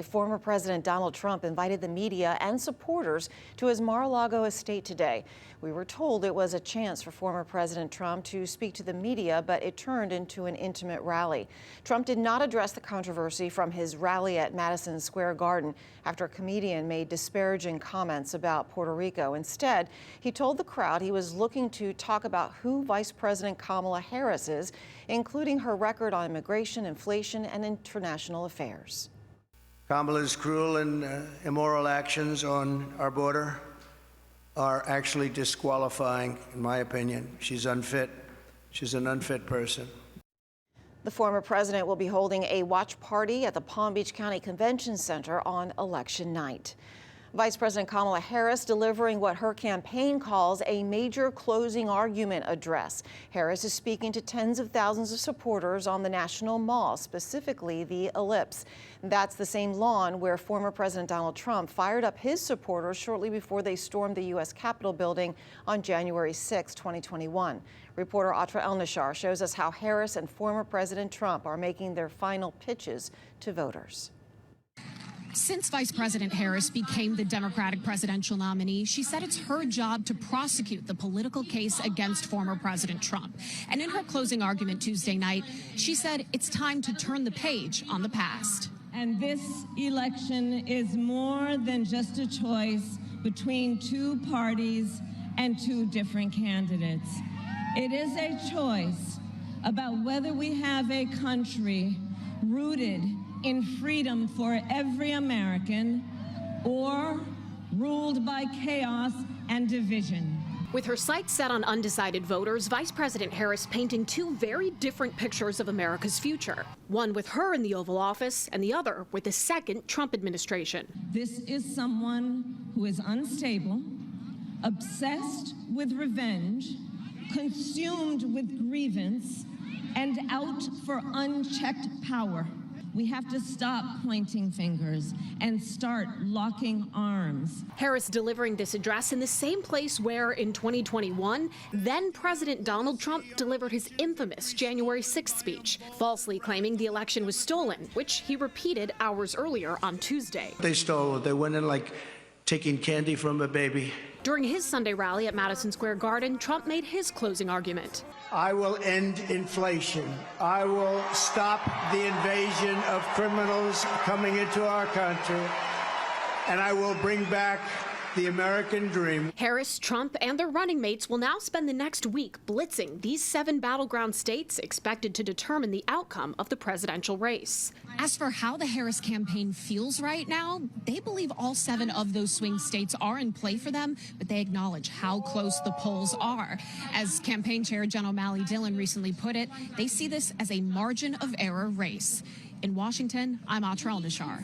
Former President Donald Trump invited the media and supporters to his Mar-a-Lago estate today. We were told it was a chance for former President Trump to speak to the media, but it turned into an intimate rally. Trump did not address the controversy from his rally at Madison Square Garden after a comedian made disparaging comments about Puerto Rico. Instead, he told the crowd he was looking to talk about who Vice President Kamala Harris is, including her record on immigration, inflation, and international affairs. Kamala's cruel and immoral actions on our border are actually disqualifying, in my opinion. She's unfit. She's an unfit person. The former president will be holding a watch party at the Palm Beach County Convention Center on election night. Vice President Kamala Harris delivering what her campaign calls a major closing argument address. Harris is speaking to tens of thousands of supporters on the National Mall, specifically the Ellipse. That's the same lawn where former President Donald Trump fired up his supporters shortly before they stormed the U.S. Capitol building on January 6, 2021. Reporter Atra El-Nashar shows us how Harris and former President Trump are making their final pitches to voters. Since Vice President Harris became the Democratic presidential nominee, she said it's her job to prosecute the political case against former President Trump. And in her closing argument Tuesday night, she said it's time to turn the page on the past. And this election is more than just a choice between two parties and two different candidates. It is a choice about whether we have a country rooted in freedom for every American, or ruled by chaos and division. With her sights set on undecided voters, Vice President Harris painting two very different pictures of America's future. One with her in the Oval Office, and the other with the second Trump administration. This is someone who is unstable, obsessed with revenge, consumed with grievance, and out for unchecked power. We have to stop pointing fingers and start locking arms. Harris delivering this address in the same place where, in 2021, then President Donald Trump delivered his infamous January 6th speech, falsely claiming the election was stolen, which he repeated hours earlier on Tuesday. They stole it. They went in like taking candy from a baby. During his Sunday rally at Madison Square Garden, Trump made his closing argument. I will end inflation. I will stop the invasion of criminals coming into our country, and I will bring back the American dream. Harris, Trump, and their running mates will now spend the next week blitzing these 7 battleground states expected to determine the outcome of the presidential race. As for how the Harris campaign feels right now, they believe all 7 of those swing states are in play for them, but they acknowledge how close the polls are. As campaign chair Jen O'Malley Dillon recently put it, they see this as a margin of error race. In Washington, I'm Atra El-Nashar.